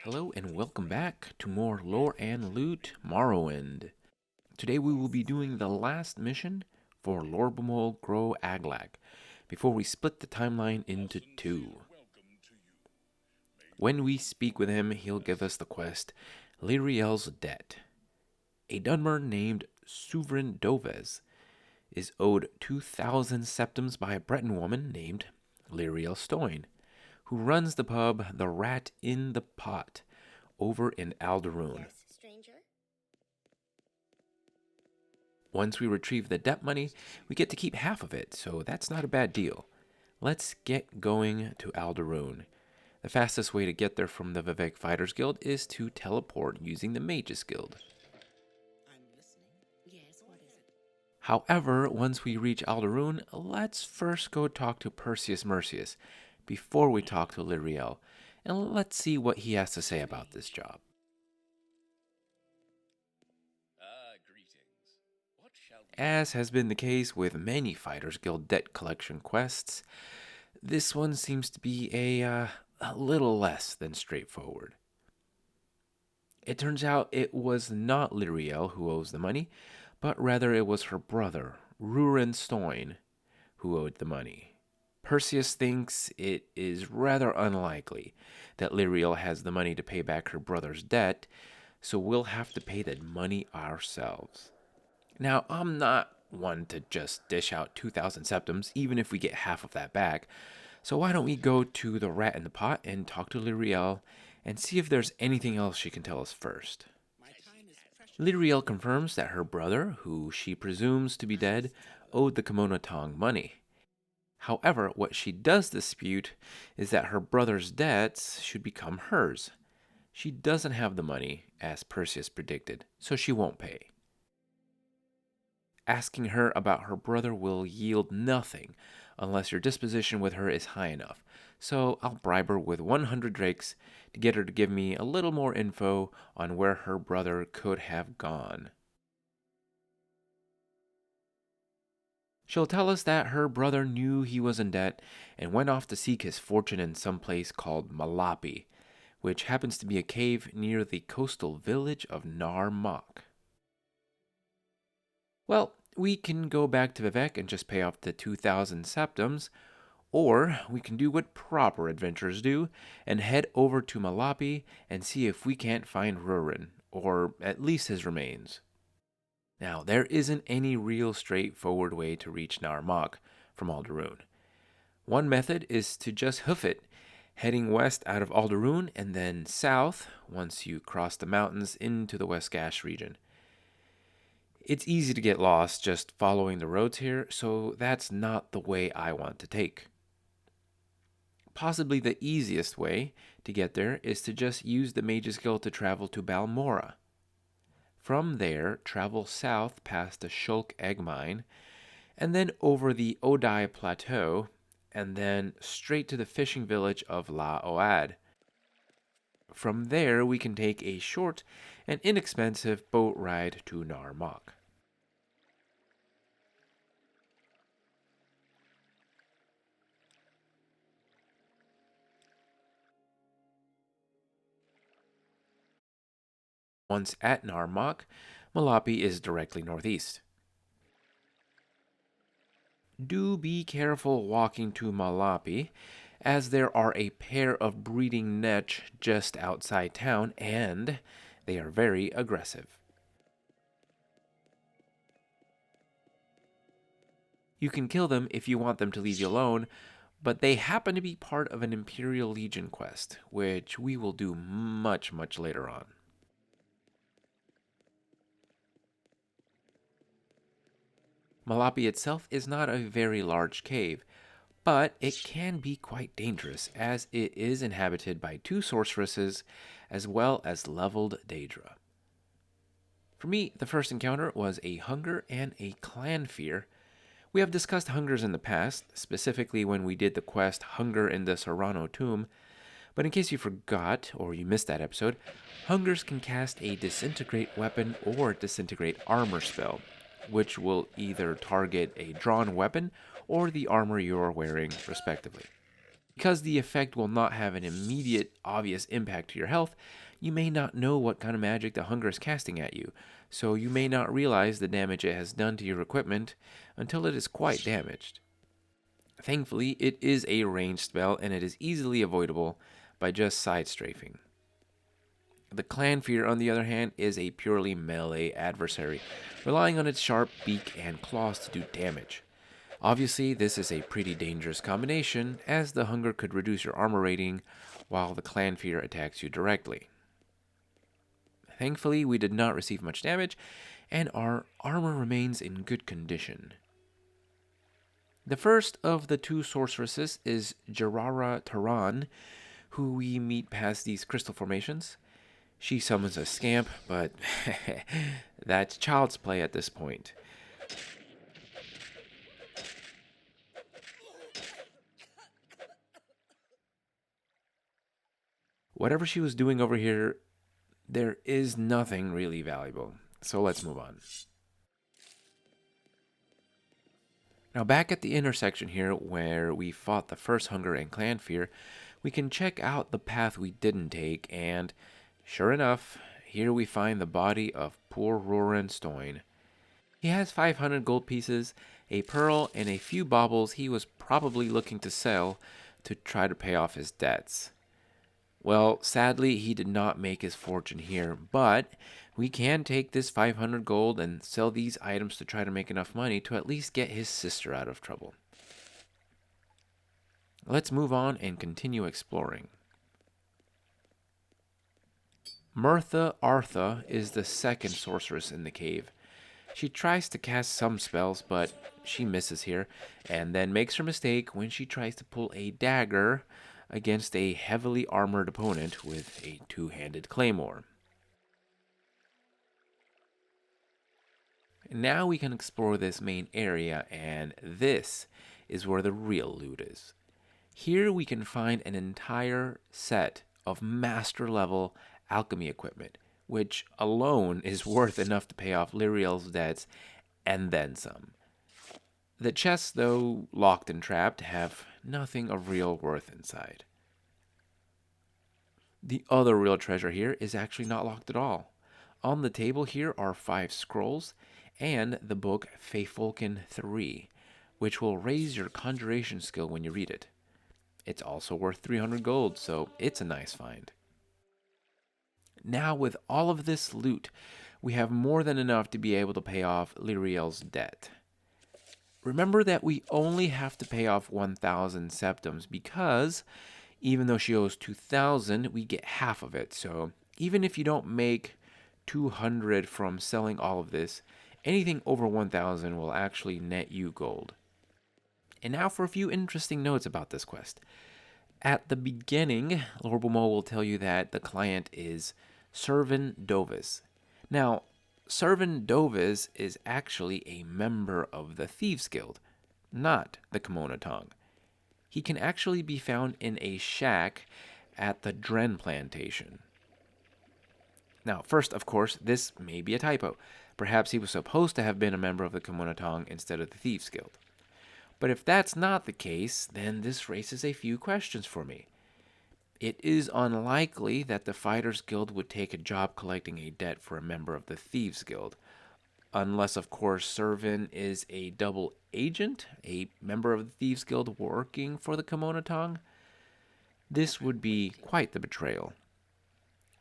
Hello and welcome back to more Lore and Loot Morrowind. Today we will be doing the last mission for Lorbomol Gro Aglag before we split the timeline into two. When we speak with him, he'll give us the quest Lirielle's Debt. A Dunmer named Sovereign Dovez is owed 2,000 septims by a Breton woman named Lirielle Stoyne, who runs the pub The Rat in the Pot over in Alderoon. Yes, stranger? Once we retrieve the debt money, we get to keep half of it, so that's not a bad deal. Let's get going to Alderoon. The fastest way to get there from the Vivek Fighters Guild is to teleport using the Mages Guild. I'm listening. Yes, what is it? However, once we reach Alderoon, let's first go talk to Perseus Mercius before we talk to Lirielle, and let's see what he has to say about this job. Greetings. What shall we... As has been the case with many Fighters Guild debt collection quests, this one seems to be a little less than straightforward. It turns out it was not Lirielle who owes the money, but rather it was her brother, Ruren Stoyne, who owed the money. Perseus thinks it is rather unlikely that Lirielle has the money to pay back her brother's debt, so we'll have to pay the money ourselves. Now, I'm not one to just dish out 2,000 septims, even if we get half of that back, so why don't we go to the Rat in the Pot and talk to Lirielle and see if there's anything else she can tell us first. My time is precious. Lirielle confirms that her brother, who she presumes to be dead, owed the Kimono Tong money. However, what she does dispute is that her brother's debts should become hers. She doesn't have the money, as Perseus predicted, so she won't pay. Asking her about her brother will yield nothing unless your disposition with her is high enough, so I'll bribe her with 100 drakes to get her to give me a little more info on where her brother could have gone. She'll tell us that her brother knew he was in debt and went off to seek his fortune in some place called Malapi, which happens to be a cave near the coastal village of Nar Mok. Well, we can go back to Vivek and just pay off the 2,000 septims, or we can do what proper adventurers do and head over to Malapi and see if we can't find Rurin, or at least his remains. Now, there isn't any real straightforward way to reach Nar Mok from Alderoon. One method is to just hoof it, heading west out of Alderoon and then south once you cross the mountains into the West Gash region. It's easy to get lost just following the roads here, so that's not the way I want to take. Possibly the easiest way to get there is to just use the Mages Guild to travel to Balmora. From there, travel south past the Shulk Egg Mine, and then over the Odai Plateau, and then straight to the fishing village of La Oad. From there, we can take a short and inexpensive boat ride to Nar Mok. Once at Nar Mok, Malapi is directly northeast. Do be careful walking to Malapi, as there are a pair of breeding netch just outside town, and they are very aggressive. You can kill them if you want them to leave you alone, but they happen to be part of an Imperial Legion quest, which we will do much later on. Malapi itself is not a very large cave, but it can be quite dangerous as it is inhabited by two sorceresses as well as leveled Daedra. For me, the first encounter was a hunger and a clan fear. We have discussed hungers in the past, specifically when we did the quest Hunger in the Serrano Tomb, but in case you forgot or you missed that episode, hungers can cast a disintegrate weapon or disintegrate armor spell, which will either target a drawn weapon or the armor you are wearing, respectively. Because the effect will not have an immediate, obvious impact to your health, you may not know what kind of magic the hunger is casting at you, so you may not realize the damage it has done to your equipment until it is quite damaged. Thankfully, it is a ranged spell and it is easily avoidable by just side strafing. The Clan Fear, on the other hand, is a purely melee adversary, relying on its sharp beak and claws to do damage. Obviously, this is a pretty dangerous combination, as the Hunger could reduce your armor rating while the Clan Fear attacks you directly. Thankfully, we did not receive much damage, and our armor remains in good condition. The first of the two sorceresses is Jarara Taran, who we meet past these crystal formations. She summons a scamp, but that's child's play at this point. Whatever she was doing over here, there is nothing really valuable. So let's move on. Now, back at the intersection here where we fought the first Hunger and Clan Fear, we can check out the path we didn't take, and sure enough, here we find the body of poor Roran Stoin. He has 500 gold pieces, a pearl, and a few baubles he was probably looking to sell to try to pay off his debts. Well, sadly, he did not make his fortune here, but we can take this 500 gold and sell these items to try to make enough money to at least get his sister out of trouble. Let's move on and continue exploring. Mirtha Artha is the second sorceress in the cave. She tries to cast some spells, but she misses here, and then makes her mistake when she tries to pull a dagger against a heavily armored opponent with a two-handed claymore. Now we can explore this main area, and this is where the real loot is. Here we can find an entire set of master-level alchemy equipment, which alone is worth enough to pay off Lirielle's debts and then some. The chests, though locked and trapped, have nothing of real worth inside. The other real treasure here is actually not locked at all. On the table here are 5 scrolls and the book Feyfolken 3, which will raise your conjuration skill when you read it. It's also worth 300 gold, so it's a nice find. Now, with all of this loot, we have more than enough to be able to pay off Lirielle's debt. Remember that we only have to pay off 1,000 septums because even though she owes 2,000, we get half of it. So even if you don't make 200 from selling all of this, anything over 1,000 will actually net you gold. And now for a few interesting notes about this quest. At the beginning, Lorbomo will tell you that the client is Servan Dovis. Now, Servan Dovis is actually a member of the Thieves Guild, not the Kimono Tong. He can actually be found in a shack at the Dren Plantation. Now, first, of course, this may be a typo. Perhaps he was supposed to have been a member of the Kimono Tong instead of the Thieves Guild. But if that's not the case, then this raises a few questions for me. It is unlikely that the Fighters Guild would take a job collecting a debt for a member of the Thieves Guild, unless, of course, Servan is a double agent, a member of the Thieves Guild working for the Kimono Tong. This would be quite the betrayal.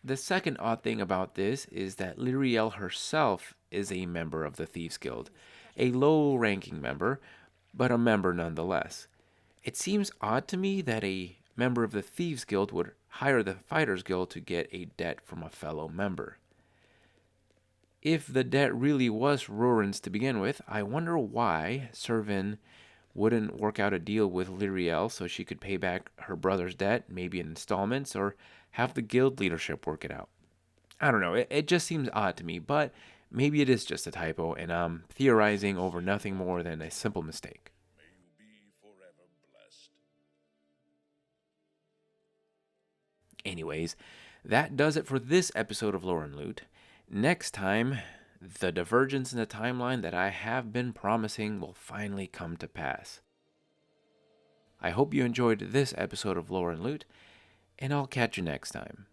The second odd thing about this is that Lirielle herself is a member of the Thieves Guild, a low-ranking member, but a member nonetheless. It seems odd to me that a member of the Thieves Guild would hire the Fighters Guild to get a debt from a fellow member. If the debt really was Roran's to begin with, I wonder why Servan wouldn't work out a deal with Lirielle so she could pay back her brother's debt, maybe in installments, or have the guild leadership work it out. I don't know, it just seems odd to me, but maybe it is just a typo, and I'm theorizing over nothing more than a simple mistake. May you be forever blessed. Anyways, that does it for this episode of Lore and Loot. Next time, the divergence in the timeline that I have been promising will finally come to pass. I hope you enjoyed this episode of Lore and Loot, and I'll catch you next time.